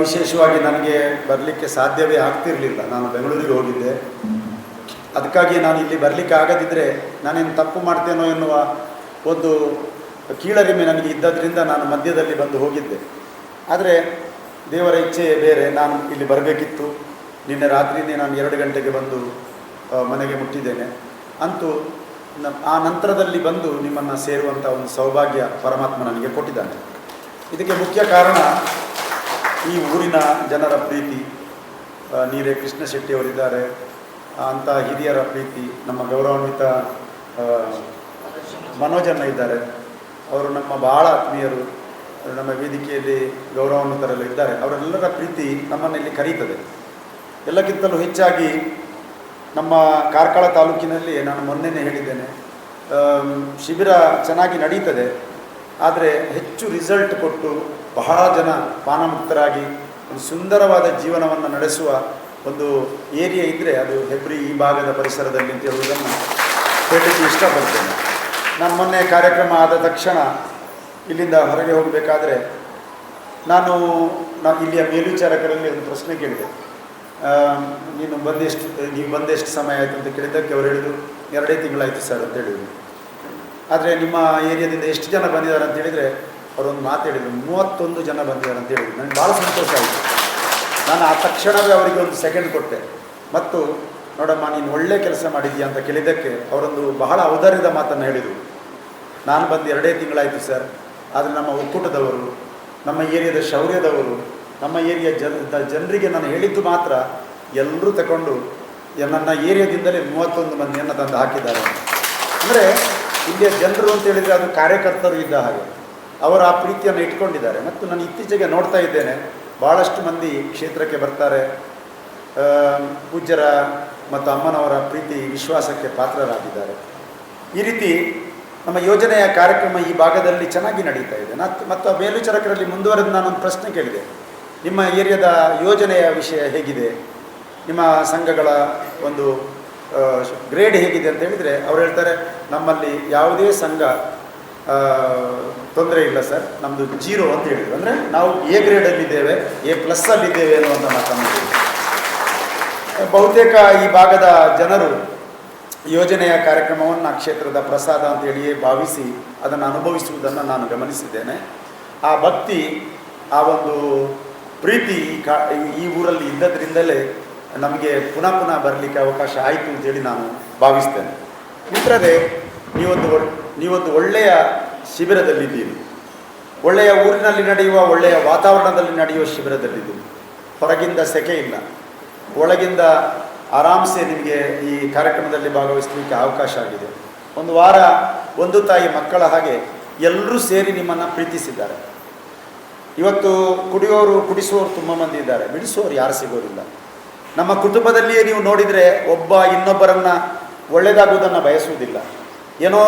ವಿಶೇಷವಾಗಿ ನನಗೆ ಬರಲಿಕ್ಕೆ ಸಾಧ್ಯವೇ ಆಗ್ತಿರಲಿಲ್ಲ. ನಾನು ಬೆಂಗಳೂರಿಗೆ ಹೋಗಿದ್ದೆ. ಅದಕ್ಕಾಗಿ ನಾನು ಇಲ್ಲಿ ಬರಲಿಕ್ಕೆ ಆಗದಿದ್ದರೆ ನಾನೇನು ತಪ್ಪು ಮಾಡ್ತೇನೋ ಎನ್ನುವ ಒಂದು ಕೀಳರಿಮೆ ನನಗೆ ಇದ್ದದ್ರಿಂದ ನಾನು ಮಧ್ಯದಲ್ಲಿ ಬಂದು ಹೋಗಿದ್ದೆ. ಆದರೆ ದೇವರ ಇಚ್ಛೆ ಬೇರೆ, ನಾನು ಇಲ್ಲಿ ಬರಬೇಕಿತ್ತು. ನಿನ್ನೆ ರಾತ್ರಿಯೇ ನಾನು 2 ಗಂಟೆಗೆ ಬಂದು ಮನೆಗೆ ಮುಟ್ಟಿದ್ದೇನೆ. ಅಂತೂ ಆ ನಂತರದಲ್ಲಿ ಬಂದು ನಿಮ್ಮನ್ನು ಸೇರುವಂಥ ಒಂದು ಸೌಭಾಗ್ಯ ಪರಮಾತ್ಮ ನನಗೆ ಕೊಟ್ಟಿದ್ದಾನೆ. ಇದಕ್ಕೆ ಮುಖ್ಯ ಕಾರಣ ಈ ಊರಿನ ಜನರ ಪ್ರೀತಿ. ನೀರೇ ಕೃಷ್ಣ ಶೆಟ್ಟಿಯವರಿದ್ದಾರೆ, ಅಂಥ ಹಿರಿಯರ ಪ್ರೀತಿ. ನಮ್ಮ ಗೌರವಾನ್ವಿತ ಮನೋಜನ್ನ ಇದ್ದಾರೆ, ಅವರು ನಮ್ಮ ಬಹಳ ಆತ್ಮೀಯರು, ನಮ್ಮ ವೇದಿಕೆಯಲ್ಲಿ ಗೌರವಾನ್ವಿತರೆಲ್ಲ ಇದ್ದಾರೆ. ಅವರೆಲ್ಲರ ಪ್ರೀತಿ ನಮ್ಮನ್ನು ಇಲ್ಲಿ ಕರೀತದೆ. ಎಲ್ಲಕ್ಕಿಂತಲೂ ಹೆಚ್ಚಾಗಿ ನಮ್ಮ ಕಾರ್ಕಳ ತಾಲೂಕಿನಲ್ಲಿ ನಾನು ಮೊನ್ನೆನೇ ಹೇಳಿದ್ದೇನೆ, ಶಿಬಿರ ಚೆನ್ನಾಗಿ ನಡೀತದೆ, ಆದರೆ ಹೆಚ್ಚು ರಿಸಲ್ಟ್ ಕೊಟ್ಟು ಬಹಳ ಜನ ಪಾನಮುಕ್ತರಾಗಿ ಒಂದು ಸುಂದರವಾದ ಜೀವನವನ್ನು ನಡೆಸುವ ಒಂದು ಏರಿಯಾ ಇದ್ದರೆ ಅದು ಹೆಬ್ರಿ ಈ ಭಾಗದ ಪರಿಸರದಲ್ಲಿ ಅಂತ ಹೇಳುವುದನ್ನು ಹೇಳಲಿಕ್ಕೆ ಇಷ್ಟಪಡ್ತೇನೆ. ನಾನು ಮೊನ್ನೆ ಕಾರ್ಯಕ್ರಮ ಆದ ತಕ್ಷಣ ಇಲ್ಲಿಂದ ಹೊರಗೆ ಹೋಗಬೇಕಾದ್ರೆ ನಾನು ಇಲ್ಲಿಯ ಮೇಲ್ವಿಚಾರಕರಲ್ಲಿ ಒಂದು ಪ್ರಶ್ನೆ ಕೇಳಿದೆ. ನೀವು ಬಂದೆಷ್ಟು ಸಮಯ ಆಯಿತು ಅಂತ ಕೇಳಿದ್ದಕ್ಕೆ ಅವರು ಹೇಳಿದರು 2 ತಿಂಗಳಾಯಿತು ಸರ್ ಅಂತ ಹೇಳಿದರು. ಆದರೆ ನಿಮ್ಮ ಏರಿಯಾದಿಂದ ಎಷ್ಟು ಜನ ಬಂದಿದ್ದಾರೆ ಅಂತ ಹೇಳಿದರೆ ಅವರೊಂದು ಮಾತು ಹೇಳಿದರು, 31 ಜನ ಬಂದಿದ್ದಾರೆ ಅಂತ ಹೇಳಿದರು. ನನಗೆ ಭಾಳ ಸಂತೋಷ ಆಯಿತು. ನಾನು ಆ ತಕ್ಷಣವೇ ಅವರಿಗೆ ಒಂದು ಸೆಕೆಂಡ್ ಕೊಟ್ಟೆ ಮತ್ತು ನೋಡಮ್ಮ ನೀನು ಒಳ್ಳೆ ಕೆಲಸ ಮಾಡಿದ್ದೀಯಾ ಅಂತ ಕೇಳಿದ್ದಕ್ಕೆ ಅವರೊಂದು ಬಹಳ ಔದಾರ್ಯದ ಮಾತನ್ನು ಹೇಳಿದರು. ನಾನು ಬಂದು 2 ತಿಂಗಳಾಯಿತು ಸರ್, ಆದರೆ ನಮ್ಮ ಒಕ್ಕೂಟದವರು, ನಮ್ಮ ಏರಿಯಾದ ಶೌರ್ಯದವರು, ನಮ್ಮ ಏರಿಯಾ ಜನರಿಗೆ ನಾನು ಹೇಳಿದ್ದು ಮಾತ್ರ ಎಲ್ಲರೂ ತಗೊಂಡು ನನ್ನ ಏರಿಯಾದಿಂದಲೇ 31 ಮಂದಿಯನ್ನು ತಂದು ಹಾಕಿದ್ದಾರೆ. ಅಂದರೆ ಇಲ್ಲಿಯ ಜನರು ಅಂತ ಹೇಳಿದರೆ ಅದು ಕಾರ್ಯಕರ್ತರು ಇದ್ದ ಹಾಗೆ ಅವರು ಆ ಪ್ರೀತಿಯನ್ನು ಇಟ್ಕೊಂಡಿದ್ದಾರೆ. ಮತ್ತು ನಾನು ಇತ್ತೀಚೆಗೆ ನೋಡ್ತಾ ಇದ್ದೇನೆ, ಭಾಳಷ್ಟು ಮಂದಿ ಕ್ಷೇತ್ರಕ್ಕೆ ಬರ್ತಾರೆ, ಪೂಜ್ಯರ ಮತ್ತು ಅಮ್ಮನವರ ಪ್ರೀತಿ ವಿಶ್ವಾಸಕ್ಕೆ ಪಾತ್ರರಾಗಿದ್ದಾರೆ. ಈ ರೀತಿ ನಮ್ಮ ಯೋಜನೆಯ ಕಾರ್ಯಕ್ರಮ ಈ ಭಾಗದಲ್ಲಿ ಚೆನ್ನಾಗಿ ನಡೀತಾ ಇದೆ. ಮತ್ತು ಆ ಮೇಲ್ವಿಚಾರಕರಲ್ಲಿ ಮುಂದುವರೆದು ನಾನೊಂದು ಪ್ರಶ್ನೆ ಕೇಳಿದೆ, ನಿಮ್ಮ ಏರಿಯಾದ ಯೋಜನೆಯ ವಿಷಯ ಹೇಗಿದೆ, ನಿಮ್ಮ ಸಂಘಗಳ ಒಂದು ಗ್ರೇಡ್ ಹೇಗಿದೆ ಅಂತ ಹೇಳಿದರೆ ಅವ್ರು ಹೇಳ್ತಾರೆ, ನಮ್ಮಲ್ಲಿ ಯಾವುದೇ ಸಂಘ ತೊಂದರೆ ಇಲ್ಲ ಸರ್, ನಮ್ಮದು 0 ಅಂತ ಹೇಳಿದ್ರು. ಅಂದರೆ ನಾವು A ಗ್ರೇಡಲ್ಲಿದ್ದೇವೆ, A+ ಅಲ್ಲಿದ್ದೇವೆ ಅನ್ನುವಂಥ ಮಾತನ್ನು. ಬಹುತೇಕ ಈ ಭಾಗದ ಜನರು ಯೋಜನೆಯ ಕಾರ್ಯಕ್ರಮವನ್ನು ಕ್ಷೇತ್ರದ ಪ್ರಸಾದ ಅಂತೇಳಿಯೇ ಭಾವಿಸಿ ಅದನ್ನು ಅನುಭವಿಸುವುದನ್ನು ನಾನು ಗಮನಿಸಿದ್ದೇನೆ. ಆ ಭಕ್ತಿ, ಆ ಒಂದು ಪ್ರೀತಿ ಈ ಊರಲ್ಲಿ ಇದ್ದದ್ರಿಂದಲೇ ನಮಗೆ ಪುನಃ ಬರಲಿಕ್ಕೆ ಅವಕಾಶ ಆಯಿತು ಅಂತೇಳಿ ನಾನು ಭಾವಿಸ್ತೇನೆ. ಮಿತ್ರರೇ, ನೀವೊಂದು ಒಳ್ಳೆಯ ಶಿಬಿರದಲ್ಲಿದ್ದೀರಿ, ಒಳ್ಳೆಯ ಊರಿನಲ್ಲಿ ನಡೆಯುವ ಒಳ್ಳೆಯ ವಾತಾವರಣದಲ್ಲಿ ನಡೆಯುವ ಶಿಬಿರದಲ್ಲಿದ್ದೀರಿ. ಹೊರಗಿಂದ ಸೆಕೆ ಇಲ್ಲ, ಒಳಗಿಂದ ಆರಾಮ್ಸೆ ನಿಮಗೆ ಈ ಕಾರ್ಯಕ್ರಮದಲ್ಲಿ ಭಾಗವಹಿಸಲಿಕ್ಕೆ ಅವಕಾಶ ಆಗಿದೆ. ಒಂದು ವಾರ ಒಂದು ತಾಯಿ ಮಕ್ಕಳ ಹಾಗೆ ಎಲ್ಲರೂ ಸೇರಿ ನಿಮ್ಮನ್ನು ಪ್ರೀತಿಸಿದ್ದಾರೆ. ಇವತ್ತು ಕುಡಿಸುವವರು ತುಂಬ ಮಂದಿ ಇದ್ದಾರೆ, ಬಿಡಿಸುವವರು ಯಾರು ಸಿಗೋದಿಲ್ಲ. ನಮ್ಮ ಕುಟುಂಬದಲ್ಲಿಯೇ ನೀವು ನೋಡಿದರೆ ಒಬ್ಬ ಇನ್ನೊಬ್ಬರನ್ನು ಒಳ್ಳೆಯದಾಗುವುದನ್ನು ಬಯಸುವುದಿಲ್ಲ. ಏನೋ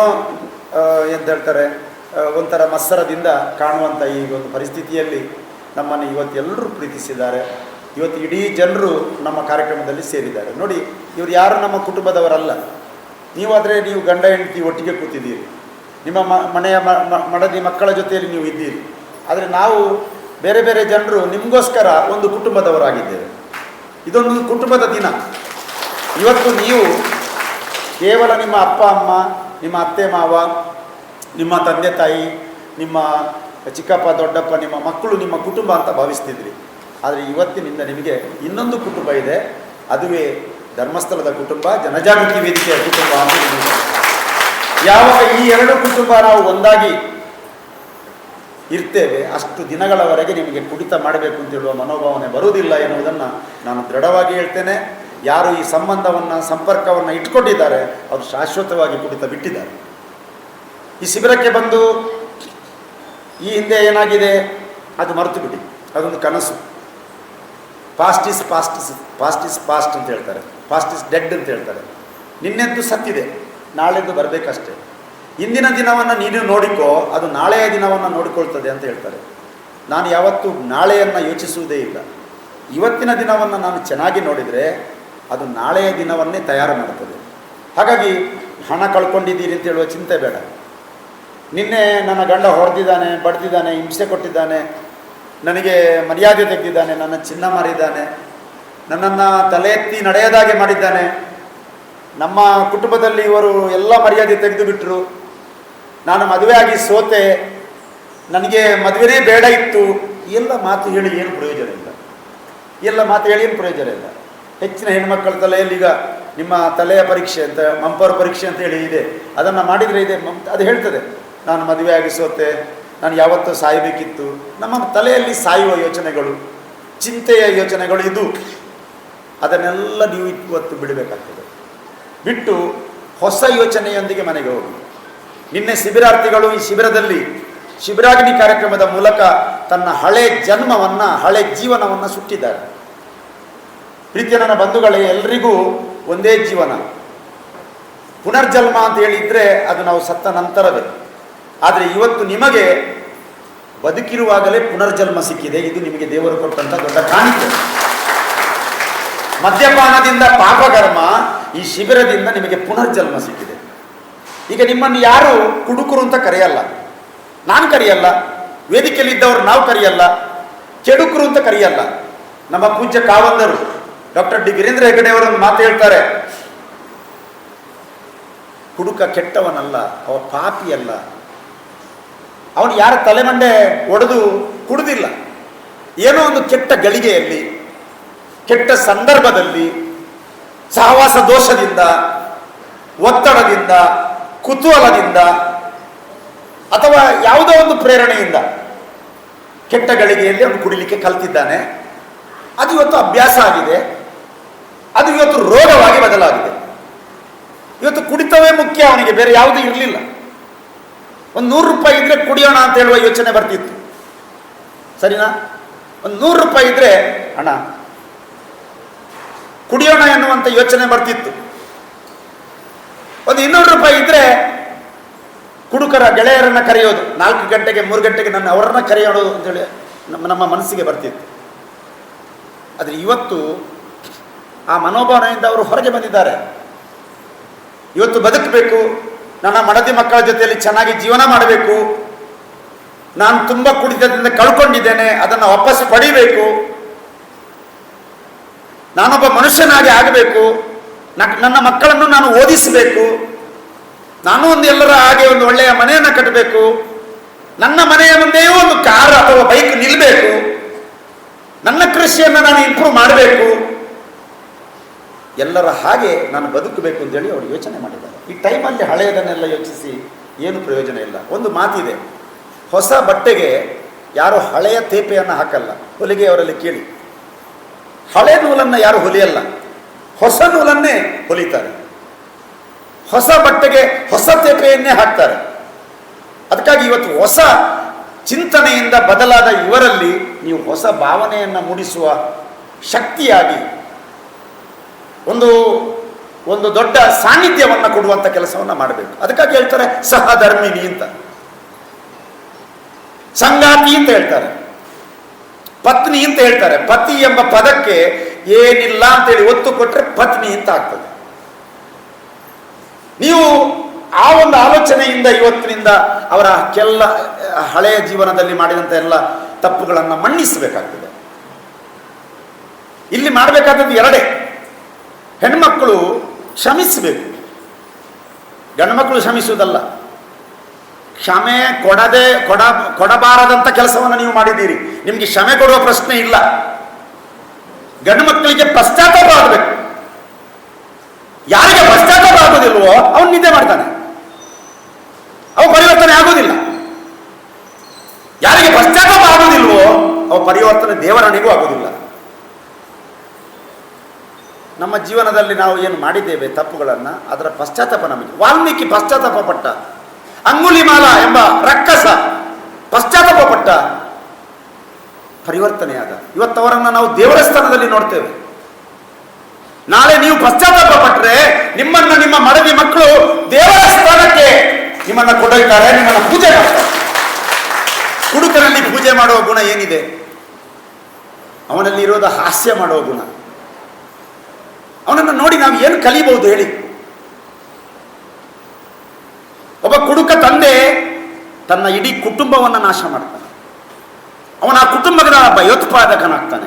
ಎಂತ ಹೇಳ್ತಾರೆ, ಒಂಥರ ಮತ್ಸರದಿಂದ ಕಾಣುವಂಥ ಈ ಒಂದು ಪರಿಸ್ಥಿತಿಯಲ್ಲಿ ನಮ್ಮನ್ನು ಇವತ್ತೆಲ್ಲರೂ ಪ್ರೀತಿಸಿದ್ದಾರೆ. ಇವತ್ತು ಇಡೀ ಜನರು ನಮ್ಮ ಕಾರ್ಯಕ್ರಮದಲ್ಲಿ ಸೇರಿದ್ದಾರೆ. ನೋಡಿ, ಇವರು ಯಾರು ನಮ್ಮ ಕುಟುಂಬದವರಲ್ಲ. ನೀವಾದರೆ ನೀವು ಗಂಡ ಹೆಂಡತಿ ಒಟ್ಟಿಗೆ ಕೂತಿದ್ದೀರಿ, ನಿಮ್ಮ ಮನೆಯ ಮಡದಿ ಮಕ್ಕಳ ಜೊತೆಯಲ್ಲಿ ನೀವು ಇದ್ದೀರಿ. ಆದರೆ ನಾವು ಬೇರೆ ಬೇರೆ ಜನರು ನಿಮಗೋಸ್ಕರ ಒಂದು ಕುಟುಂಬದವರಾಗಿದ್ದೇವೆ. ಇದೊಂದು ಕುಟುಂಬದ ದಿನ. ಇವತ್ತು ನೀವು ಕೇವಲ ನಿಮ್ಮ ಅಪ್ಪ ಅಮ್ಮ, ನಿಮ್ಮ ಅತ್ತೆ ಮಾವ, ನಿಮ್ಮ ತಂದೆ ತಾಯಿ, ನಿಮ್ಮ ಚಿಕ್ಕಪ್ಪ ದೊಡ್ಡಪ್ಪ, ನಿಮ್ಮ ಮಕ್ಕಳು ನಿಮ್ಮ ಕುಟುಂಬ ಅಂತ ಭಾವಿಸ್ತಿದ್ರಿ. ಆದರೆ ಇವತ್ತಿನಿಂದ ನಿಮಗೆ ಇನ್ನೊಂದು ಕುಟುಂಬ ಇದೆ, ಅದುವೇ ಧರ್ಮಸ್ಥಳದ ಕುಟುಂಬ, ಜನಜಾಗೃತಿ ವೇದಿಕೆಯ ಕುಟುಂಬ ಅಂತ ನಿಮಗೆ. ಯಾವಾಗ ಈ 2 ಕುಟುಂಬ ನಾವು ಒಂದಾಗಿ ಇರ್ತೇವೆ, ಅಷ್ಟು ದಿನಗಳವರೆಗೆ ನಿಮಗೆ ಕುಡಿತ ಮಾಡಬೇಕು ಅಂತ ಹೇಳುವ ಮನೋಭಾವನೆ ಬರುವುದಿಲ್ಲ ಎನ್ನುವುದನ್ನು ನಾನು ದೃಢವಾಗಿ ಹೇಳ್ತೇನೆ. ಯಾರು ಈ ಸಂಪರ್ಕವನ್ನು ಇಟ್ಕೊಂಡಿದ್ದಾರೆ ಅವರು ಶಾಶ್ವತವಾಗಿ ಕುಡಿತ ಬಿಟ್ಟಿದ್ದಾರೆ. ಈ ಶಿಬಿರಕ್ಕೆ ಬಂದು ಈ ಹಿಂದೆ ಏನಾಗಿದೆ ಅದು ಮರೆತು ಬಿಡಿ, ಅದೊಂದು ಕನಸು. ಪಾಸ್ಟ್ ಈಸ್ ಪಾಸ್ಟ್ ಅಂತ ಹೇಳ್ತಾರೆ, ಪಾಸ್ಟ್ ಈಸ್ ಡೆಡ್ ಅಂತ ಹೇಳ್ತಾರೆ. ನಿನ್ನೆದ್ದು ಸತ್ತಿದೆ, ನಾಳೆದ್ದು ಬರಬೇಕಷ್ಟೇ. ಇಂದಿನ ದಿನವನ್ನು ನೀನು ನೋಡಿಕೋ, ಅದು ನಾಳೆಯ ದಿನವನ್ನು ನೋಡಿಕೊಳ್ತದೆ ಅಂತ ಹೇಳ್ತಾರೆ. ನಾನು ಯಾವತ್ತೂ ನಾಳೆಯನ್ನು ಯೋಚಿಸುವುದೇ ಇಲ್ಲ. ಇವತ್ತಿನ ದಿನವನ್ನು ನಾನು ಚೆನ್ನಾಗಿ ನೋಡಿದರೆ ಅದು ನಾಳೆಯ ದಿನವನ್ನೇ ತಯಾರು ಮಾಡ್ತದೆ. ಹಾಗಾಗಿ ಹಣ ಕಳ್ಕೊಂಡಿದ್ದೀರಿ ಅಂತ ಹೇಳುವ ಚಿಂತೆ ಬೇಡ. ನಿನ್ನೆ ನನ್ನ ಗಂಡ ಹೊಡೆದಿದ್ದಾನೆ, ಬಡ್ದಿದ್ದಾನೆ, ಹಿಂಸೆ ಕೊಟ್ಟಿದ್ದಾನೆ, ನನಗೆ ಮರ್ಯಾದೆ ತೆಗೆದಿದ್ದಾನೆ, ನನ್ನ ಚಿನ್ನ ಮಾರಿದ್ದಾನೆ, ನನ್ನನ್ನು ತಲೆ ಎತ್ತಿ ನಡೆಯದಾಗೆ ಮಾಡಿದ್ದಾನೆ, ನಮ್ಮ ಕುಟುಂಬದಲ್ಲಿ ಇವರು ಎಲ್ಲ ಮರ್ಯಾದೆ ತೆಗೆದು ಬಿಟ್ಟರು, ನಾನು ಮದುವೆ ಆಗಿ ಸೋತೆ, ನನಗೆ ಮದುವೆನೇ ಬೇಡ ಇತ್ತು, ಎಲ್ಲ ಮಾತು ಹೇಳಿ ಏನು ಪ್ರಯೋಜನ ಇಲ್ಲ. ಎಲ್ಲ ಮಾತು ಹೇಳಿ ಏನು ಪ್ರಯೋಜನ ಇಲ್ಲ. ಹೆಚ್ಚಿನ ಹೆಣ್ಮಕ್ಕಳ ತಲೆಯಲ್ಲಿ ಈಗ ನಿಮ್ಮ ತಲೆಯ ಪರೀಕ್ಷೆ ಅಂತ, ಮಂಪರ್ ಪರೀಕ್ಷೆ ಅಂತ ಹೇಳಿ ಇದೆ, ಅದನ್ನು ಮಾಡಿದರೆ ಇದೆ, ಅದು ಹೇಳ್ತದೆ ನಾನು ಮದುವೆ ಆಗಿ ಸೋತೆ, ನಾನು ಯಾವತ್ತೂ ಸಾಯಬೇಕಿತ್ತು. ನಮ್ಮ ತಲೆಯಲ್ಲಿ ಸಾಯುವ ಯೋಚನೆಗಳು, ಚಿಂತೆಯ ಯೋಚನೆಗಳು ಇದು. ಅದನ್ನೆಲ್ಲ ನೀವು ಇವತ್ತು ಬಿಡಬೇಕಾಗ್ತದೆ. ಬಿಟ್ಟು ಹೊಸ ಯೋಚನೆಯೊಂದಿಗೆ ಮನೆಗೆ ಹೋಗಿ. ನಿನ್ನೆ ಶಿಬಿರಾರ್ಥಿಗಳು ಈ ಶಿಬಿರದಲ್ಲಿ ಶಿಬಿರಾಗ್ನಿ ಕಾರ್ಯಕ್ರಮದ ಮೂಲಕ ತನ್ನ ಹಳೆ ಜನ್ಮವನ್ನು, ಹಳೆ ಜೀವನವನ್ನು ಸುಟ್ಟಿದ್ದಾರೆ. ಪ್ರೀತಿಯ ನನ್ನ ಬಂಧುಗಳೇ, ಎಲ್ರಿಗೂ ಒಂದೇ ಜೀವನ. ಪುನರ್ಜನ್ಮ ಅಂತ ಹೇಳಿದರೆ ಅದು ನಾವು ಸತ್ತ ನಂತರವೇ. ಆದರೆ ಇವತ್ತು ನಿಮಗೆ ಬದುಕಿರುವಾಗಲೇ ಪುನರ್ಜನ್ಮ ಸಿಕ್ಕಿದೆ. ಇದು ನಿಮಗೆ ದೇವರು ಕೊಟ್ಟಂಥ ದೊಡ್ಡ ಕಾಣಿಕೆ. ಮದ್ಯಪಾನದಿಂದ ಪಾಪಕರ್ಮ, ಈ ಶಿಬಿರದಿಂದ ನಿಮಗೆ ಪುನರ್ಜನ್ಮ ಸಿಕ್ಕಿದೆ. ಈಗ ನಿಮ್ಮನ್ನು ಯಾರು ಕುಡುಕರು ಅಂತ ಕರೆಯಲ್ಲ, ನಾನು ಕರೆಯಲ್ಲ, ವೇದಿಕೆಯಲ್ಲಿದ್ದವರು ನಾವು ಕರೆಯಲ್ಲ, ಕೆಡುಕರು ಅಂತ ಕರೆಯಲ್ಲ. ನಮ್ಮ ಪೂಜ್ಯ ಕಾವಂದರು ಡಾಕ್ಟರ್ ಡಿ ಗಿರೀಂದ್ರ ಹೆಗಡೆ ಅವರೊಂದು ಮಾತು ಹೇಳ್ತಾರೆ, ಕುಡುಕ ಕೆಟ್ಟವನಲ್ಲ, ಅವ ಪಾಪಿಯಲ್ಲ. ಅವನು ಯಾರ ತಲೆಮಂಡೆ ಒಡೆದು ಕುಡುದಿಲ್ಲ, ಏನೋ ಒಂದು ಕೆಟ್ಟ ಗಳಿಗೆಯಲ್ಲಿ, ಕೆಟ್ಟ ಸಂದರ್ಭದಲ್ಲಿ, ಸಹವಾಸ ದೋಷದಿಂದ, ಒತ್ತಡದಿಂದ, ಕುತೂಹಲದಿಂದ, ಅಥವಾ ಯಾವುದೋ ಒಂದು ಪ್ರೇರಣೆಯಿಂದ ಕೆಟ್ಟ ಗಳಿಗೆಯಲ್ಲಿ ಅವನು ಕುಡಿಲಿಕ್ಕೆ ಕಲ್ತಿದ್ದಾನೆ. ಅದು ಇವತ್ತು ಅಭ್ಯಾಸ ಆಗಿದೆ, ಅದು ಇವತ್ತು ರೋಗವಾಗಿ ಬದಲಾಗಿದೆ. ಇವತ್ತು ಕುಡಿತವೇ ಮುಖ್ಯ ಅವನಿಗೆ, ಬೇರೆ ಯಾವುದೂ ಇರಲಿಲ್ಲ. ಒಂದು 100 ರೂಪಾಯಿ ಇದ್ರೆ ಕುಡಿಯೋಣ ಅಂತ ಹೇಳುವ ಯೋಚನೆ ಬರ್ತಿತ್ತು, ಸರಿನಾ? ಒಂದು 100 ರೂಪಾಯಿ ಇದ್ರೆ ಅಣ್ಣ ಕುಡಿಯೋಣ ಎನ್ನುವಂಥ ಯೋಚನೆ ಬರ್ತಿತ್ತು. ಒಂದು 200 ರೂಪಾಯಿ ಇದ್ರೆ ಕುಡುಕರ ಗೆಳೆಯರನ್ನ ಕರೆಯೋದು, 4 ಗಂಟೆಗೆ 3 ಗಂಟೆಗೆ ಅವರನ್ನ ಕರೆಯೋದು ಅಂತೇಳಿ ನಮ್ಮ ಮನಸ್ಸಿಗೆ ಬರ್ತಿತ್ತು. ಆದರೆ ಇವತ್ತು ಆ ಮನೋಭಾವನೆಯಿಂದ ಅವರು ಹೊರಗೆ ಬಂದಿದ್ದಾರೆ. ಇವತ್ತು ಬದುಕಬೇಕು, ನನ್ನ ಮಡದಿ ಮಕ್ಕಳ ಜೊತೆಯಲ್ಲಿ ಚೆನ್ನಾಗಿ ಜೀವನ ಮಾಡಬೇಕು, ನಾನು ತುಂಬ ಕುಡಿತದಿಂದ ಕಳ್ಕೊಂಡಿದ್ದೇನೆ, ಅದನ್ನು ವಾಪಸ್ ಪಡಿಬೇಕು, ನಾನೊಬ್ಬ ಮನುಷ್ಯನಾಗಿ ಆಗಬೇಕು, ನನ್ನ ಮಕ್ಕಳನ್ನು ನಾನು ಓದಿಸಬೇಕು, ನಾನು ಒಂದು ಎಲ್ಲರ ಹಾಗೆ ಒಂದು ಒಳ್ಳೆಯ ಮನೆಯನ್ನು ಕಟ್ಟಬೇಕು, ನನ್ನ ಮನೆಯ ಮುಂದೆಯೂ ಒಂದು ಕಾರ್ ಅಥವಾ ಬೈಕ್ ನಿಲ್ಲಬೇಕು, ನನ್ನ ಕೃಷಿಯನ್ನು ನಾನು ಇಂಪ್ರೂವ್ ಮಾಡಬೇಕು, ಎಲ್ಲರ ಹಾಗೆ ನಾನು ಬದುಕಬೇಕು ಅಂತೇಳಿ ಅವರು ಯೋಚನೆ ಮಾಡಿದ್ದಾರೆ. ಈ ಟೈಮಲ್ಲಿ ಹಳೆಯದನ್ನೆಲ್ಲ ಯೋಚಿಸಿ ಏನು ಪ್ರಯೋಜನ ಇಲ್ಲ. ಒಂದು ಮಾತಿದೆ, ಹೊಸ ಬಟ್ಟೆಗೆ ಯಾರು ಹಳೆಯ ತೇಪೆಯನ್ನು ಹಾಕಲ್ಲ. ಹೊಲಿಗೆ ಅವರಲ್ಲಿ ಕೇಳಿ, ಹಳೆ ನೂಲನ್ನು ಯಾರು ಹೊಲಿಯಲ್ಲ, ಹೊಸ ನೂಲನ್ನೇ ಹೊಲಿತಾರೆ. ಹೊಸ ಬಟ್ಟೆಗೆ ಹೊಸ ತೇಪೆಯನ್ನೇ ಹಾಕ್ತಾರೆ. ಅದಕ್ಕಾಗಿ ಇವತ್ತು ಹೊಸ ಚಿಂತನೆಯಿಂದ ಬದಲಾದ ಇವರಲ್ಲಿ ನೀವು ಹೊಸ ಭಾವನೆಯನ್ನು ಮೂಡಿಸುವ ಶಕ್ತಿಯಾಗಿ ಒಂದು ಒಂದು ದೊಡ್ಡ ಸಾನ್ನಿಧ್ಯವನ್ನು ಕೊಡುವಂಥ ಕೆಲಸವನ್ನು ಮಾಡಬೇಕು. ಅದಕ್ಕಾಗಿ ಹೇಳ್ತಾರೆ ಸಹಧರ್ಮಿಣಿ ಅಂತ, ಸಂಗಾತಿ ಅಂತ ಹೇಳ್ತಾರೆ, ಪತ್ನಿ ಅಂತ ಹೇಳ್ತಾರೆ. ಪತಿ ಎಂಬ ಪದಕ್ಕೆ ಏನಿಲ್ಲ ಅಂತೇಳಿ ಒತ್ತು ಕೊಟ್ಟರೆ ಪತ್ನಿ ಅಂತ ಆಗ್ತದೆ. ನೀವು ಆ ಒಂದು ಆಲೋಚನೆಯಿಂದ ಇವತ್ತಿನಿಂದ ಅವರ ಕೆಲ ಹಳೆಯ ಜೀವನದಲ್ಲಿ ಮಾಡಿದಂಥ ಎಲ್ಲ ತಪ್ಪುಗಳನ್ನು ಮನ್ನಿಸಬೇಕಾಗ್ತದೆ. ಇಲ್ಲಿ ಮಾಡಬೇಕಾದದ್ದು ಎರಡೇ. ಹೆಣ್ಮಕ್ಕಳು ಕ್ಷಮಿಸಬೇಕು, ಗಂಡು ಮಕ್ಕಳು ಕ್ಷಮಿಸುವುದಲ್ಲ. ಕ್ಷಮೆ ಕೊಡಬಾರದಂಥ ಕೆಲಸವನ್ನು ನೀವು ಮಾಡಿದ್ದೀರಿ, ನಿಮಗೆ ಕ್ಷಮೆ ಕೊಡುವ ಪ್ರಶ್ನೆ ಇಲ್ಲ. ಗಂಡು ಮಕ್ಕಳಿಗೆ ಪಶ್ಚಾತ್ತಾಪ ಆಗಬೇಕು. ಯಾರಿಗೆ ಪಶ್ಚಾತ್ತಾಪ ಆಗೋದಿಲ್ವೋ ಅವನು ನಿದ್ದೆ ಮಾಡ್ತಾನೆ, ಅವ ಪರಿವರ್ತನೆ ಆಗೋದಿಲ್ಲ. ಯಾರಿಗೆ ಪಶ್ಚಾತ್ತಾಪ ಆಗೋದಿಲ್ವೋ ಅವ ಪರಿವರ್ತನೆ ದೇವರನಿಗೂ ಆಗೋದಿಲ್ಲ. ನಮ್ಮ ಜೀವನದಲ್ಲಿ ನಾವು ಏನು ಮಾಡಿದ್ದೇವೆ ತಪ್ಪುಗಳನ್ನು, ಅದರ ಪಶ್ಚಾತ್ತಾಪ ನಮಗೆ. ವಾಲ್ಮೀಕಿ ಪಶ್ಚಾತ್ತಾಪ ಪಟ್ಟ, ಅಂಗುಲಿಮಾಲ ಎಂಬ ರಕ್ಕಸ ಪಶ್ಚಾತ್ತಾಪ ಪಟ್ಟ, ಪರಿವರ್ತನೆಯಾದ. ಇವತ್ತವರನ್ನು ನಾವು ದೇವರ ಸ್ಥಾನದಲ್ಲಿ ನೋಡ್ತೇವೆ. ನಾಳೆ ನೀವು ಪಶ್ಚಾತ್ತಾಪ ಪಟ್ಟರೆ ನಿಮ್ಮನ್ನು ನಿಮ್ಮ ಮಡದಿ ಮಕ್ಕಳು ದೇವರ ಸ್ಥಾನಕ್ಕೆ ನಿಮ್ಮನ್ನು ಕೊಂಡೊಯ್ತಾರೆ, ನಿಮ್ಮನ್ನು ಪೂಜೆ ಮಾಡ್ತಾರೆ. ಕುಡುಕನಲ್ಲಿ ಪೂಜೆ ಮಾಡುವ ಗುಣ ಏನಿದೆ? ಅವನಲ್ಲಿ ಇರೋದು ಹಾಸ್ಯ ಮಾಡುವ ಗುಣ. ಅವನನ್ನು ನೋಡಿ ನಾವು ಏನು ಕಲಿಬಹುದು ಹೇಳಿ? ಒಬ್ಬ ಕುಡುಕ ತಂದೆ ತನ್ನ ಇಡೀ ಕುಟುಂಬವನ್ನು ನಾಶ ಮಾಡ್ತಾನೆ. ಅವನ ಆ ಕುಟುಂಬ ಕುಟುಂಬದ ಭಯೋತ್ಪಾದಕನಾಗ್ತಾನೆ.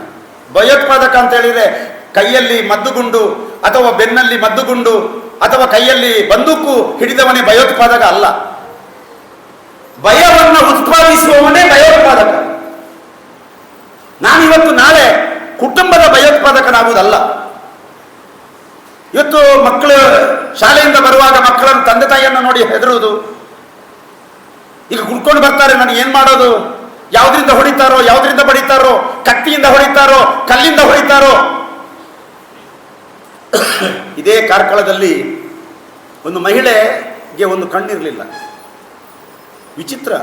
ಭಯೋತ್ಪಾದಕ ಅಂತ ಹೇಳಿದರೆ ಕೈಯಲ್ಲಿ ಮದ್ದುಗುಂಡು ಅಥವಾ ಬೆನ್ನಲ್ಲಿ ಮದ್ದುಗುಂಡು ಅಥವಾ ಕೈಯಲ್ಲಿ ಬಂದೂಕು ಹಿಡಿದವನೇ ಭಯೋತ್ಪಾದಕ ಅಲ್ಲ. ಭಯವನ್ನು ಉತ್ಪಾದಿಸುವವನೇ ಭಯೋತ್ಪಾದಕ. ನಾನಿವತ್ತು ನಾಳೆ ಕುಟುಂಬದ ಭಯೋತ್ಪಾದಕನಾಗುವುದಲ್ಲ. ಇವತ್ತು ಮಕ್ಕಳು ಶಾಲೆಯಿಂದ ಬರುವಾಗ ಮಕ್ಕಳನ್ನು ತಂದೆ ತಾಯಿಯನ್ನು ನೋಡಿ ಹೆದರುವುದು. ಈಗ ಕುಡ್ಕೊಂಡು ಬರ್ತಾರೆ, ನಾನು ಏನು ಮಾಡೋದು, ಯಾವುದರಿಂದ ಹೊಡಿತಾರೋ, ಯಾವುದರಿಂದ ಬಡಿತಾರೋ, ಕತ್ತಿಯಿಂದ ಹೊಡಿತಾರೋ, ಕಲ್ಲಿಂದ ಹೊಡಿತಾರೋ. ಇದೇ ಕಾರ್ಕಳದಲ್ಲಿ ಒಂದು ಮಹಿಳೆಗೆ ಒಂದು ಕಣ್ಣಿರಲಿಲ್ಲ. ವಿಚಿತ್ರ,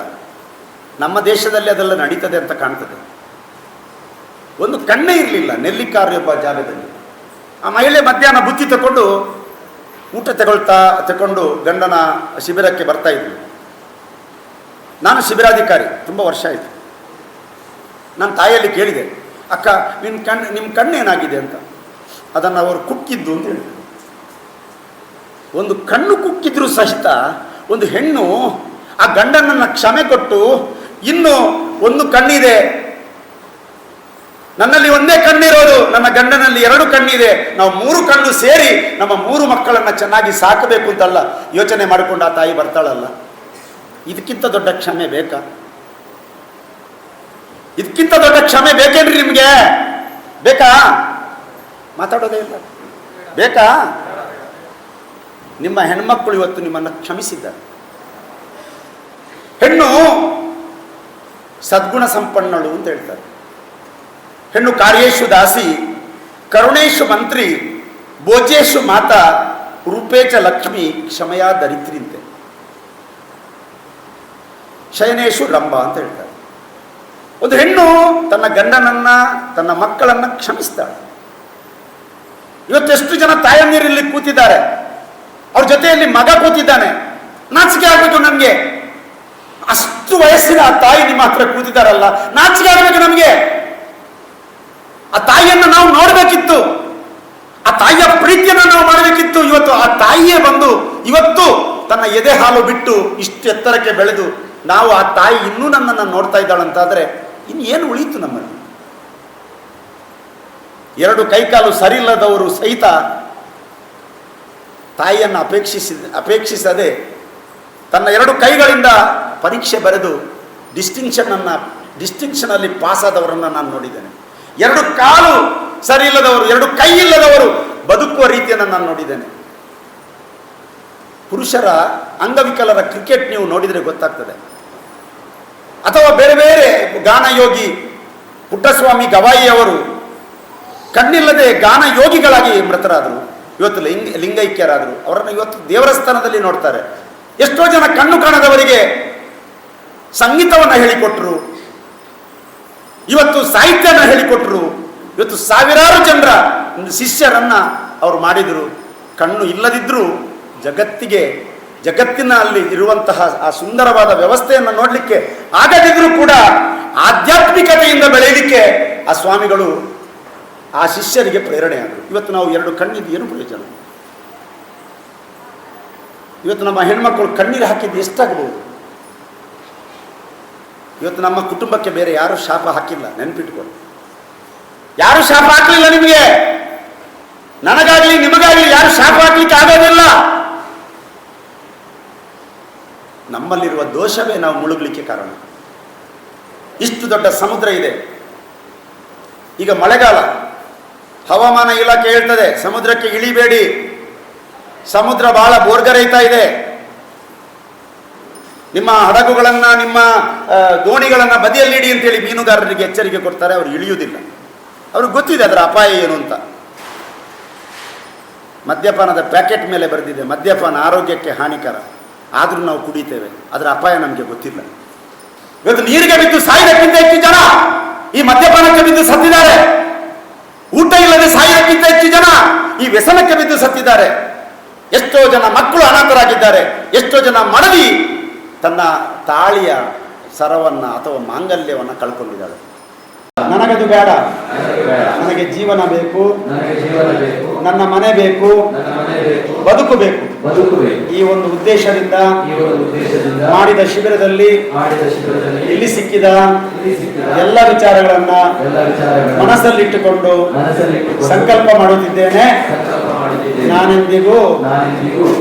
ನಮ್ಮ ದೇಶದಲ್ಲಿ ಅದೆಲ್ಲ ನಡೀತದೆ ಅಂತ ಕಾಣ್ತದೆ. ಒಂದು ಕಣ್ಣೇ ಇರಲಿಲ್ಲ ನೆಲ್ಲಿಕಾರು ಎಂಬ ಜಾಗದಲ್ಲಿ. ಆ ಮಹಿಳೆ ಮಧ್ಯಾಹ್ನ ಬುತ್ತಿ ತಗೊಂಡು ಊಟ ತಗೊಂಡು ಗಂಡನ ಶಿಬಿರಕ್ಕೆ ಬರ್ತಾ ಇದ್ಲು. ನಾನು ಶಿಬಿರಾಧಿಕಾರಿ, ತುಂಬ ವರ್ಷ ಆಯಿತು. ನಾನು ತಾಯಿಯಲ್ಲಿ ಕೇಳಿದೆ, ಅಕ್ಕ ನಿಮ್ಮ ಕಣ್ಣೇನಾಗಿದೆ ಅಂತ. ಅದನ್ನು ಅವರು ಕುಕ್ಕಿದ್ದು ಅಂತ ಹೇಳಿದ್ರು. ಒಂದು ಕಣ್ಣು ಕುಕ್ಕಿದ್ರು ಸಹಿತ ಒಂದು ಹೆಣ್ಣು ಆ ಗಂಡನನ್ನು ಕ್ಷಮೆ ಕೊಟ್ಟು, ಇನ್ನು ಒಂದು ಕಣ್ಣಿದೆ, ನನ್ನಲ್ಲಿ ಒಂದೇ ಕಣ್ಣಿರೋದು, ನನ್ನ ಗಂಡನಲ್ಲಿ 2 ಕಣ್ಣಿದೆ, ನಾವು 3 ಕಣ್ಣು ಸೇರಿ ನಮ್ಮ 3 ಮಕ್ಕಳನ್ನು ಚೆನ್ನಾಗಿ ಸಾಕಬೇಕು ಅಂತಲ್ಲ ಯೋಚನೆ ಮಾಡಿಕೊಂಡು ಆ ತಾಯಿ ಬರ್ತಾಳಲ್ಲ. ಇದಕ್ಕಿಂತ ದೊಡ್ಡ ಕ್ಷಮೆ ಬೇಕಾ? ಇದಕ್ಕಿಂತ ದೊಡ್ಡ ಕ್ಷಮೆ ಬೇಕೇನ್ರಿ ನಿಮಗೆ? ಬೇಕಾ? ಮಾತಾಡೋದೇ ಇಲ್ಲ. ಬೇಕಾ? ನಿಮ್ಮ ಹೆಣ್ಮಕ್ಕಳು ಇವತ್ತು ನಿಮ್ಮನ್ನು ಕ್ಷಮಿಸಿದ್ದಾರೆ. ಹೆಣ್ಣು ಸದ್ಗುಣ ಸಂಪನ್ನಳು ಅಂತ ಹೇಳ್ತಾರೆ. ಹೆಣ್ಣು ಕಾರ್ಯೇಶು ದಾಸಿ, ಕರುಣೇಶು ಮಂತ್ರಿ, ಭೋಜೇಶು ಮಾತಾ, ರೂಪೇಚ ಲಕ್ಷ್ಮಿ, ಕ್ಷಮಯ ದರಿದ್ರಿಂತೆ, ಶಯನೇಶು ರಂಭ ಅಂತ ಹೇಳ್ತಾರೆ. ಒಂದು ಹೆಣ್ಣು ತನ್ನ ಗಂಡನನ್ನ ತನ್ನ ಮಕ್ಕಳನ್ನ ಕ್ಷಮಿಸ್ತಾಳೆ. ಇವತ್ತೆಷ್ಟು ಜನ ತಾಯಂದಿರಲ್ಲಿ ಕೂತಿದ್ದಾರೆ, ಅವ್ರ ಜೊತೆಯಲ್ಲಿ ಮಗ ಕೂತಿದ್ದಾನೆ. ನಾಚಿಕೆ ಆಗಬೇಕು ನಮಗೆ. ಅಷ್ಟು ವಯಸ್ಸಿನ ಆ ತಾಯಿ ನಿಮ್ಮ ಹತ್ರ ಕೂತಿದ್ದಾರಲ್ಲ, ನಾಚಿಕೆ ಆಗಬೇಕು ನಮಗೆ. ಆ ತಾಯಿಯನ್ನು ನಾವು ನೋಡಬೇಕಿತ್ತು, ಆ ತಾಯಿಯ ಪ್ರೀತಿಯನ್ನು ನಾವು ಮಾಡಬೇಕಿತ್ತು. ಇವತ್ತು ಆ ತಾಯಿಯೇ ಬಂದು ಇವತ್ತು ತನ್ನ ಎದೆ ಹಾಲು ಬಿಟ್ಟು ಇಷ್ಟು ಎತ್ತರಕ್ಕೆ ಬೆಳೆದು ನಾವು ಆ ತಾಯಿ ಇನ್ನೂ ನನ್ನನ್ನು ನೋಡ್ತಾ ಇದ್ದಾಳಂತಾದರೆ ಇನ್ನೇನು ಉಳೀತು ನಮ್ಮಲ್ಲಿ? 2 ಕೈಕಾಲು ಸರಿಯಿಲ್ಲದವರು ಸಹಿತ ತಾಯಿಯನ್ನು ಅಪೇಕ್ಷಿಸದೆ ತನ್ನ 2 ಕೈಗಳಿಂದ ಪರೀಕ್ಷೆ ಬರೆದು ಡಿಸ್ಟಿಂಕ್ಷನಲ್ಲಿ ಪಾಸಾದವರನ್ನು ನಾನು ನೋಡಿದ್ದೇನೆ. 2 ಕಾಲು ಸರಿ ಇಲ್ಲದವರು, 2 ಕೈ ಇಲ್ಲದವರು ಬದುಕುವ ರೀತಿಯನ್ನು ನಾನು ನೋಡಿದ್ದೇನೆ. ಪುರುಷರ ಅಂಗವಿಕಲರ ಕ್ರಿಕೆಟ್ ನೀವು ನೋಡಿದರೆ ಗೊತ್ತಾಗ್ತದೆ. ಅಥವಾ ಬೇರೆ ಬೇರೆ ಗಾನಯೋಗಿ ಪುಟ್ಟಸ್ವಾಮಿ ಗವಾಯಿ ಅವರು ಕಣ್ಣಿಲ್ಲದೆ ಗಾನ ಯೋಗಿಗಳಾಗಿ ಮೃತರಾದರು. ಇವತ್ತು ಲಿಂಗೈಕ್ಯರಾದರು. ಅವರನ್ನು ಇವತ್ತು ದೇವರ ಸ್ಥಾನದಲ್ಲಿ ನೋಡ್ತಾರೆ. ಎಷ್ಟೋ ಜನ ಕಣ್ಣು ಕಾಣದವರಿಗೆ ಸಂಗೀತವನ್ನು ಹೇಳಿಕೊಟ್ರು, ಇವತ್ತು ಸಾಹಿತ್ಯನ ಹೇಳಿಕೊಟ್ರು. ಇವತ್ತು ಸಾವಿರಾರು ಜನರ ಶಿಷ್ಯರನ್ನ ಅವರು ಮಾಡಿದರು. ಕಣ್ಣು ಇಲ್ಲದಿದ್ದರೂ ಜಗತ್ತಿನಲ್ಲಿ ಇರುವಂತಹ ಆ ಸುಂದರವಾದ ವ್ಯವಸ್ಥೆಯನ್ನು ನೋಡಲಿಕ್ಕೆ ಆಗದಿದ್ರೂ ಕೂಡ ಆಧ್ಯಾತ್ಮಿಕತೆಯಿಂದ ಬೆಳೆಯಲಿಕ್ಕೆ ಆ ಸ್ವಾಮಿಗಳು ಆ ಶಿಷ್ಯರಿಗೆ ಪ್ರೇರಣೆಯಾದರು. ಇವತ್ತು ನಾವು 2 ಕಣ್ಣಿದ್ದು ಏನು ಪ್ರಯೋಜನ? ಇವತ್ತು ನಮ್ಮ ಹೆಣ್ಮಕ್ಕಳು ಕಣ್ಣೀರು ಹಾಕಿದ್ದು ಎಷ್ಟಾಗಬಹುದು? ಇವತ್ತು ನಮ್ಮ ಕುಟುಂಬಕ್ಕೆ ಬೇರೆ ಯಾರು ಶಾಪ ಹಾಕಿಲ್ಲ, ನೆನ್ಪಿಟ್ಕೊಂಡು. ಯಾರು ಶಾಪ ಹಾಕಲಿಲ್ಲ ನಿಮಗೆ, ನನಗಾಗಲಿ ನಿಮಗಾಗಲಿ ಯಾರು ಶಾಪ ಹಾಕ್ಲಿಕ್ಕೆ ಆಗೋದಿಲ್ಲ. ನಮ್ಮಲ್ಲಿರುವ ದೋಷವೇ ನಾವು ಮುಳುಗಲಿಕ್ಕೆ ಕಾರಣ. ಇಷ್ಟು ದೊಡ್ಡ ಸಮುದ್ರ ಇದೆ. ಈಗ ಮಳೆಗಾಲ, ಹವಾಮಾನ ಇಲಾಖೆ ಹೇಳ್ತದೆ ಸಮುದ್ರಕ್ಕೆ ಇಳಿಬೇಡಿ, ಸಮುದ್ರ ಬಹಳ ಬೋರ್ಗರೈತಾ ಇದೆ, ನಿಮ್ಮ ಹಡಗುಗಳನ್ನು ನಿಮ್ಮ ದೋಣಿಗಳನ್ನು ಬದಿಯಲ್ಲಿಡಿ ಅಂತೇಳಿ ಮೀನುಗಾರರಿಗೆ ಎಚ್ಚರಿಕೆ ಕೊಡ್ತಾರೆ. ಅವರು ಇಳಿಯುವುದಿಲ್ಲ, ಅವ್ರಿಗೆ ಗೊತ್ತಿದೆ ಅದರ ಅಪಾಯ ಏನು ಅಂತ. ಮದ್ಯಪಾನದ ಪ್ಯಾಕೆಟ್ ಮೇಲೆ ಬರೆದಿದೆ ಮದ್ಯಪಾನ ಆರೋಗ್ಯಕ್ಕೆ ಹಾನಿಕರ, ಆದರೂ ನಾವು ಕುಡಿತೇವೆ, ಅದರ ಅಪಾಯ ನಮಗೆ ಗೊತ್ತಿಲ್ಲ. ಇವತ್ತು ನೀರಿಗೆ ಬಿದ್ದು ಸಾಯುವುದಕ್ಕಿಂತ ಹೆಚ್ಚು ಜನ ಈ ಮದ್ಯಪಾನಕ್ಕೆ ಬಿದ್ದು ಸತ್ತಿದ್ದಾರೆ. ಊಟ ಇಲ್ಲದೆ ಸಾಯುವುದಕ್ಕಿಂತ ಹೆಚ್ಚು ಜನ ಈ ವ್ಯಸನಕ್ಕೆ ಬಿದ್ದು ಸತ್ತಿದ್ದಾರೆ. ಎಷ್ಟೋ ಜನ ಮಕ್ಕಳು ಅನಾಥರಾಗಿದ್ದಾರೆ. ಎಷ್ಟೋ ಜನ ಮಡದಿ ತನ್ನ ತಾಳಿಯ ಸರವನ್ನ ಅಥವಾ ಮಾಂಗಲ್ಯವನ್ನು ಕಳ್ಕೊಂಡಿದ್ದಾಳೆ. ನನಗದು ಬೇಡ, ನನಗೆ ಜೀವನ ಬೇಕು, ನನ್ನ ಮನೆ ಬೇಕು, ಬದುಕು ಬೇಕು. ಈ ಒಂದು ಉದ್ದೇಶದಿಂದ ಮಾಡಿದ ಶಿಬಿರದಲ್ಲಿ ಇಲ್ಲಿ ಸಿಕ್ಕಿದ ಎಲ್ಲ ವಿಚಾರಗಳನ್ನ ಮನಸ್ಸಲ್ಲಿಟ್ಟುಕೊಂಡು ಸಂಕಲ್ಪ ಮಾಡುತ್ತಿದ್ದೇನೆ. ನಾನೆಂದಿಗೂ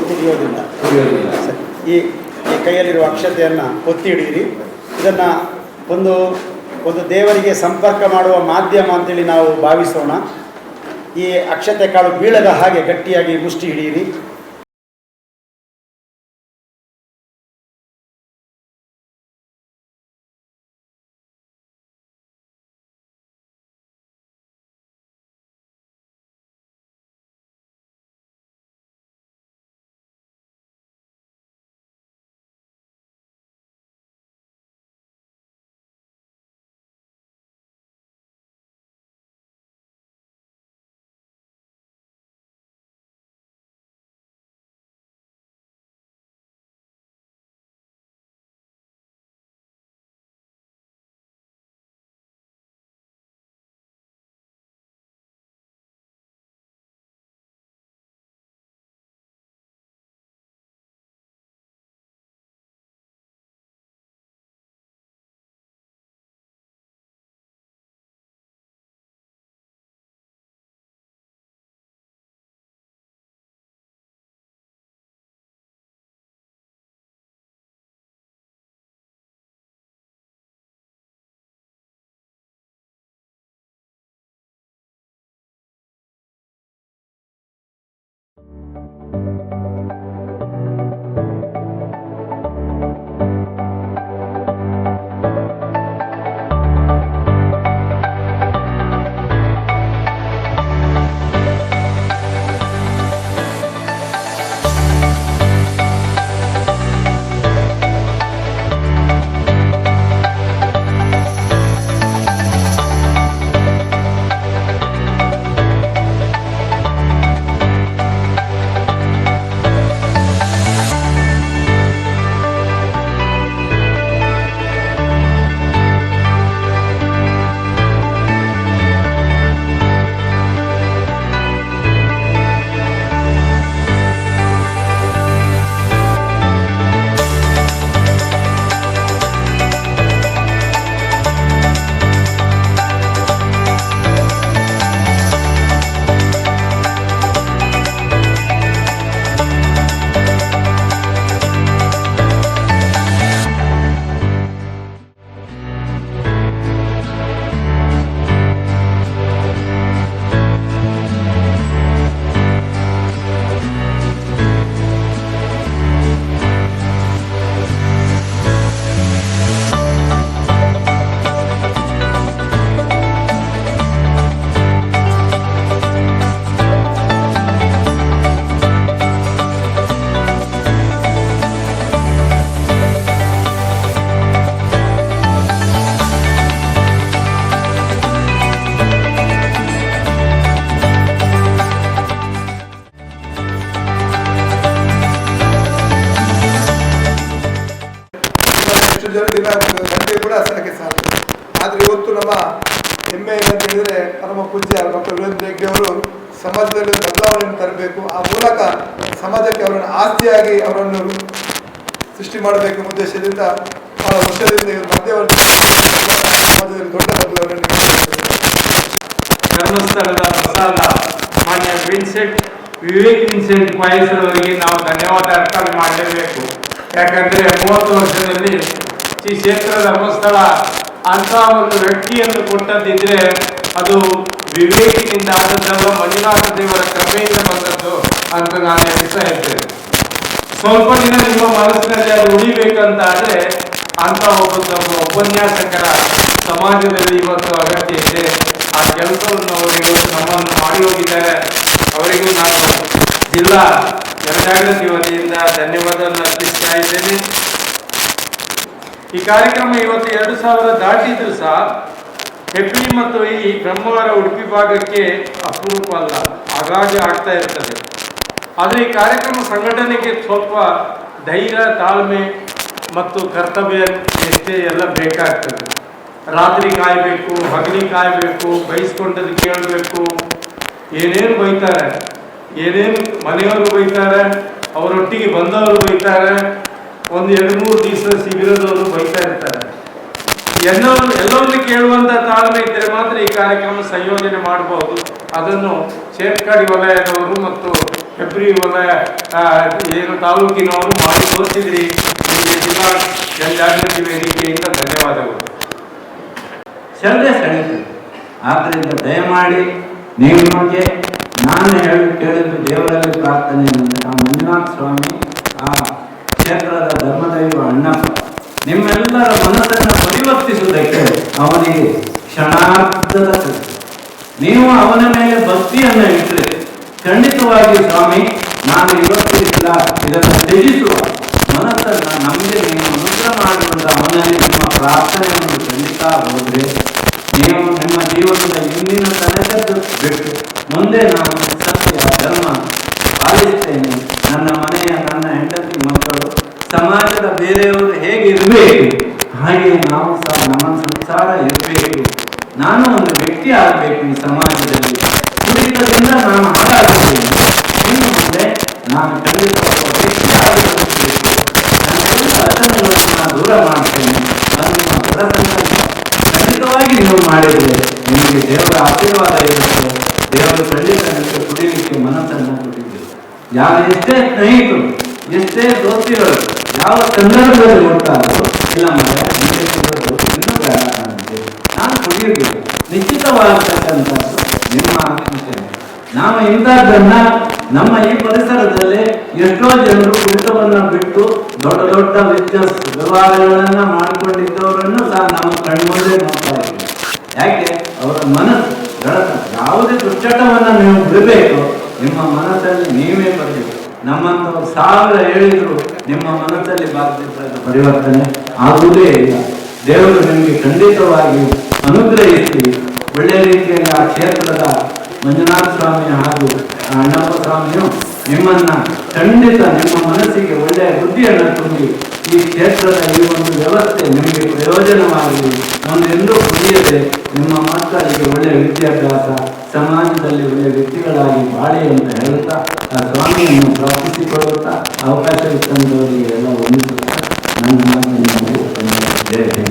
ಕುಡಿಯೋದಿಲ್ಲ. ಈ ಕೈಯಲ್ಲಿರುವ ಅಕ್ಷತೆಯನ್ನು ಒತ್ತಿ ಹಿಡಿಯಿರಿ. ಇದನ್ನ ಒಂದು ದೇವರಿಗೆ ಸಂಪರ್ಕ ಮಾಡುವ ಮಾಧ್ಯಮ ಅಂತೇಳಿ ನಾವು ಭಾವಿಸೋಣ. ಈ ಅಕ್ಷತೆ ಕಾಳು ಬೀಳದ ಹಾಗೆ ಗಟ್ಟಿಯಾಗಿ ಮುಷ್ಟಿ ಹಿಡಿಯಿರಿ. ಗಂಟೆ ಕೂಡ ಸಾಕೆ ಸಾಕು. ಆದರೆ ಇವತ್ತು ನಮ್ಮ ಹೆಮ್ಮೆ ಏನಂತ ಹೇಳಿದರೆ ಪರಮ ಪೂಜ್ಯ ಡಾಕ್ಟರ್ ವೀರೇಂದ್ರ ಹೆಗ್ಡೆ ಅವರು ಸಮಾಜದಲ್ಲಿ ಬದಲಾವಣೆಯನ್ನು ತರಬೇಕು, ಆ ಮೂಲಕ ಸಮಾಜಕ್ಕೆ ಅವರನ್ನು ಆಸ್ತಿಯಾಗಿ ಅವರನ್ನು ಸೃಷ್ಟಿ ಮಾಡಬೇಕು ಉದ್ದೇಶದಿಂದ ಬಹಳ ವರ್ಷದಿಂದ ಇವರು ಮಧ್ಯವರ್ತಿ ಸಮಾಜದಲ್ಲಿ ದೊಡ್ಡ ಬದಲಾವಣೆಯನ್ನು ಧರ್ಮಸ್ಥಳದ ಪ್ರಸಾದ ಮಾನ್ಯ ವಿವೇಕ್ ವಿನ್ಸೆಂಟ್ ಪಾಯಸರವರಿಗೆ ನಾವು ಧನ್ಯವಾದ ಅರ್ಪಣೆ ಮಾಡಲೇಬೇಕು. ಯಾಕಂದರೆ 30 ವರ್ಷದಲ್ಲಿ ಶ್ರೀ ಕ್ಷೇತ್ರ ಧರ್ಮಸ್ಥಳ ಅಂತ ಒಂದು ವ್ಯಕ್ತಿಯನ್ನು ಕೊಟ್ಟದ್ದಿದ್ರೆ ಅದು ವಿವೇಕಿನಿಂದ ಆದದ್ದಲ್ಲ, ಮಂಜುನಾಥ ದೇವರ ಕೃಪೆಯಿಂದ ಬಂದದ್ದು ಅಂತ ನಾನು ಹೇಳ್ತಾ ಇದ್ದೇನೆ. ಸ್ವಲ್ಪ ದಿನ ನಿಮ್ಮ ಮನಸ್ಸಿನಲ್ಲಿ ಅದು ಉಳಿಬೇಕಂತಾದರೆ ಅಂತ ಒಬ್ಬ ಉಪನ್ಯಾಸಕರ ಸಮಾಜದಲ್ಲಿ ಇವತ್ತು ಅಗತ್ಯ ಇದೆ. ಆ ಕೆಲಸವನ್ನು ಅವರಿಗೆ ನಮ್ಮನ್ನು ಮಾಡಿ ಹೋಗಿದ್ದಾರೆ. ಅವರಿಗೂ ನಾನು ಜಿಲ್ಲಾ ಜನಜಾಗೃತಿ ವತಿಯಿಂದ ಧನ್ಯವಾದವನ್ನು ಅರ್ಪಿಸ್ತಾ ಇದ್ದೇನೆ. ಈ ಕಾರ್ಯಕ್ರಮ ಇವತ್ತು 2000 ದಾಟಿದ್ರು ಸಹ ಹೆಬ್ಳಿ ಮತ್ತು ಈ ಬ್ರಹ್ಮವರ ಉಡುಪಿ ಭಾಗಕ್ಕೆ ಅಪರೂಪ ಅಲ್ಲ, ಆಗಾಗ ಆಗ್ತಾ ಇರ್ತದೆ. ಆದರೆ ಈ ಕಾರ್ಯಕ್ರಮ ಸಂಘಟನೆಗೆ ಸ್ವಲ್ಪ ಧೈರ್ಯ, ತಾಳ್ಮೆ ಮತ್ತು ಕರ್ತವ್ಯ ನಿಷ್ಠೆ ಎಲ್ಲ ಬೇಕಾಗ್ತದೆ. ರಾತ್ರಿ ಕಾಯಬೇಕು, ಹಗಲಿ ಕಾಯಬೇಕು, ಬಯಸ್ಕೊಂಡದ್ದು ಕೇಳಬೇಕು, ಏನೇನು ಬೈತಾರೆ, ಏನೇನು ಮನೆಯವರು ಬೈತಾರೆ, ಅವರೊಟ್ಟಿಗೆ ಬಂದವರು ಬೈತಾರೆ, ಒಂದು 2-3 ದಿವಸ ಶಿಬಿರದವರು ಬೈತಾ ಇರ್ತಾರೆ. ಎಲ್ಲವನ್ನು ಕೇಳುವಂತ ತಾಳ್ಮೆ ಇದ್ದರೆ ಮಾತ್ರ ಈ ಕಾರ್ಯಕ್ರಮ ಸಂಯೋಜನೆ ಮಾಡಬಹುದು. ಅದನ್ನು ಶೇರ್ಕಾಡಿ ವಲಯದವರು ಮತ್ತು ಹೆಬ್ರಿ ವಲಯ ಏನು ತಾಲೂಕಿನವರು ಮಾಡಿ ತೋರಿಸಿದ್ರಿ. ನಿಮಗೆ ಜಿಲ್ಲಾ ಜನಜಾಗೃತಿ ವೇದಿಕೆಯಿಂದ ಧನ್ಯವಾದಗಳು. ಶ್ರದ್ಧೆ ಸೆಳೆಯುತ್ತದೆ. ಆದ್ದರಿಂದ ದಯಮಾಡಿ ನಿಮಗೆ ನಾನು ಕೇಳಿದ್ದು ದೇವರಲ್ಲಿ ಪ್ರಾರ್ಥನೆ ಅಂದರೆ ಆ ಮಂಜುನಾಥ ಸ್ವಾಮಿ, ಆ ಕ್ಷೇತ್ರದ ಧರ್ಮದೈವ ಅಣ್ಣಪ್ಪ ನಿಮ್ಮೆಲ್ಲರ ಮನಸ್ಸನ್ನು ಪರಿವರ್ತಿಸುವುದಕ್ಕೆ ಅವನಿಗೆ ಕ್ಷಣಾರ್ಧದ ನೀವು ಅವನ ಮೇಲೆ ಭಕ್ತಿಯನ್ನು ಇಟ್ಟರೆ ಖಂಡಿತವಾಗಿ ಸ್ವಾಮಿ ನಾನು ಇವತ್ತಿಲ್ಲ ಇದನ್ನು ತ್ಯಜಿಸುವ ಮನಸ್ಸನ್ನು ನಮಗೆ ನೀವು ಅನುಗ್ರಹ ಮಾಡಿಕೊಂಡು ಅವನಲ್ಲಿ ನಿಮ್ಮ ಪ್ರಾರ್ಥನೆಯನ್ನು ಖಂಡಿತ ಹೋದರೆ ನೀವು ನಿಮ್ಮ ಜೀವನದ ಇಂದಿನ ತನಕದ್ದು ಬಿಟ್ಟು ಮುಂದೆ ನಾನು ಸತ್ಯ ಧರ್ಮ ಪಾಲಿಸ್ತೇನೆ. ನನ್ನ ಮನೆಯ ನನ್ನ ಹೆಂಡತಿ ಮಕ್ಕಳು ಸಮಾಜದ ಬೇರೆಯವರು ಹೇಗೆ ಇರಬೇಕು ಹಾಗೆ ನಾವು ಸಹ ನಮ್ಮ ಸಂಸಾರ ಇರಬೇಕು. ನಾನು ಒಂದು ವ್ಯಕ್ತಿ ಆಗಬೇಕು ಈ ಸಮಾಜದಲ್ಲಿ. ಕುಡಿತದಿಂದ ನಾನು ಹಾಳಾಗುತ್ತೇನೆ. ಇನ್ನು ಮುಂದೆ ನಾನು ಖಂಡಿತವಾದ ವ್ಯಕ್ತಿ ಆಗಬೇಕು. ನನ್ನೆಲ್ಲ ಅಸನಗಳನ್ನು ನಾನು ದೂರ ಮಾಡ್ತೇನೆ. ಅದು ನಿಮ್ಮ ಪ್ರಸಂಗ ಖಂಡಿತವಾಗಿ ನೀವು ಮಾಡಿದರೆ ನಿಮಗೆ ದೇವರ ಆಶೀರ್ವಾದ ಇರುತ್ತೆ. ದೇವರು ಖಂಡಿತ ನಿಮಗೆ ಕುಡಿಯಲಿಕ್ಕೆ ಮನಸ್ಸನ್ನು ಕೊಟ್ಟಿದ್ದೀರಿ. ಯಾವ ಎಷ್ಟೇ ಸ್ನೇಹಿತರು ಎಷ್ಟೇ ದೋಸ್ತಿಗಳು ಯಾವ ಸಂದರ್ಭದಲ್ಲಿ ಕೊಡ್ತಾರೋ ಇಲ್ಲ ಮರೆ ಇನ್ನೂ ಬೇಡ ಕಾಣುತ್ತೆ ನಾನು ಕುಡಿಯುವುದಿಲ್ಲ ನಿಶ್ಚಿತವಾಗತಕ್ಕಂಥದ್ದು ನಿಮ್ಮ ಆತ್ಮೀಯತೆ. ನಾವು ಇಂಥದ್ದನ್ನ ನಮ್ಮ ಈ ಪರಿಸರದಲ್ಲಿ ಎಷ್ಟೋ ಜನರು ಕುಡಿತವನ್ನು ಬಿಟ್ಟು ದೊಡ್ಡ ದೊಡ್ಡ ವ್ಯವಹಾರಗಳನ್ನ ಮಾಡಿಕೊಂಡಿದ್ದವರನ್ನು ಸಹ ನಮ್ಮ ಕಣ್ಮುಂದೆ ನೋಡ್ತಾ ಇದ್ದೀವಿ. ಯಾಕೆ ಅವರ ಮನಸ್ಸು ಯಾವುದೇ ದುಶ್ಚಟವನ್ನು ನೀವು ಬಿಡಬೇಕು, ನಿಮ್ಮ ಮನಸ್ಸಲ್ಲಿ ನೀವೇ ಬರಬೇಕು. ನಮ್ಮಂಥವ್ರು 1000 ಹೇಳಿದ್ರು ನಿಮ್ಮ ಮನಸ್ಸಲ್ಲಿ ಬಾಧಿಸಿದ ಪರಿವರ್ತನೆ ಆಗುವುದೇ ಇಲ್ಲ. ದೇವರು ನಿಮಗೆ ಖಂಡಿತವಾಗಿ ಅನುಗ್ರಹಿಸಿ ಒಳ್ಳೆಯ ರೀತಿಯಲ್ಲಿ ಆ ಕ್ಷೇತ್ರದ ಮಂಜುನಾಥ ಸ್ವಾಮಿ ಹಾಗೂ ಅಣ್ಣಪ್ಪ ಸ್ವಾಮಿಯು ನಿಮ್ಮನ್ನ ಖಂಡಿತ ನಿಮ್ಮ ಮನಸ್ಸಿಗೆ ಒಳ್ಳೆಯ ಬುದ್ಧಿಯನ್ನು ತುಂಬಿ ಈ ಕ್ಷೇತ್ರದ ಈ ಒಂದು ವ್ಯವಸ್ಥೆ ನಿಮಗೆ ಪ್ರಯೋಜನವಾಗಲಿ. ಒಂದೆಂದೂ ಕುಡಿಯದೆ ನಿಮ್ಮ ಮಕ್ಕಳಿಗೆ ಒಳ್ಳೆಯ ವಿದ್ಯಾಭ್ಯಾಸ, ಸಮಾಜದಲ್ಲಿ ಒಳ್ಳೆಯ ವ್ಯಕ್ತಿಗಳಾಗಿ ಬಾಳಿ ಅಂತ ಹೇಳುತ್ತಾ ಆ ಸ್ವಾಮಿಯನ್ನು ಪ್ರಾರ್ಥಿಸಿಕೊಳ್ಳುತ್ತಾ ಅವಕಾಶ ಇತ್ತಂದವರಿಗೆ ಎಲ್ಲ ಹೊಂದಿಸುತ್ತಾ ನನ್ನ ಮಾತನ್ನು ಜಯ ಜಯ.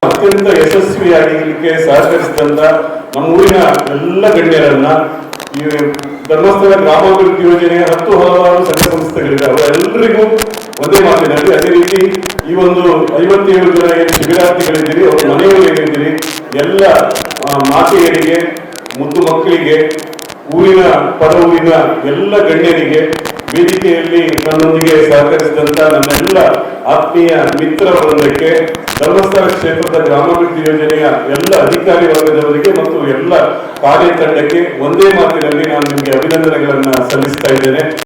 ಅತ್ಯಂತ ಯಶಸ್ವಿಯಾಗಲಿಕ್ಕೆ ಸಹಕರಿಸಿದಂತ ನಮ್ಮ ಊರಿನ ಎಲ್ಲ ಗಣ್ಯರನ್ನ ಈ ಧರ್ಮಸ್ಥಳ ಗ್ರಾಮಾಭಿವೃದ್ಧಿ ಯೋಜನೆಯ 10 ಹಲವಾರು ಸಂಘ ಸಂಸ್ಥೆಗಳಿವೆ. ಅವರೆಲ್ಲರಿಗೂ ಒಂದೇ ಮಾತಿನಲ್ಲಿ ಅದೇ ರೀತಿ ಈ ಒಂದು 57 ಜನ ಏನು ಶಿಬಿರಾರ್ಥಿಗಳಿದ್ದೀರಿ, ಅವ್ರ ಮನೆಯವರು ಏನಿದ್ದೀರಿ ಎಲ್ಲ ಮಾತೆಯರಿಗೆ, ಮುದ್ದು ಮಕ್ಕಳಿಗೆ, ಊರಿನ ಊರಿನ ಎಲ್ಲ ಗಣ್ಯರಿಗೆ, ವೇದಿಕೆಯಲ್ಲಿ ನನ್ನೊಂದಿಗೆ ಸಹಕರಿಸಿದಂತ ನನ್ನೆಲ್ಲ ಆತ್ಮೀಯ ಮಿತ್ರ ವೃಂದಕ್ಕೆ, ಧರ್ಮಸ್ಥಳ ಕ್ಷೇತ್ರದ ಗ್ರಾಮಾಭಿವೃದ್ಧಿ ಯೋಜನೆಯ ಎಲ್ಲ ಅಧಿಕಾರಿ ವರ್ಗದವರಿಗೆ ಮತ್ತು ಎಲ್ಲ ಕಾರ್ಯತಂಡಕ್ಕೆ ಒಂದೇ ಮಾತಿನಲ್ಲಿ ನಾನು ನಿಮಗೆ ಅಭಿನಂದನೆಗಳನ್ನ ಸಲ್ಲಿಸ್ತಾ ಇದ್ದೇನೆ.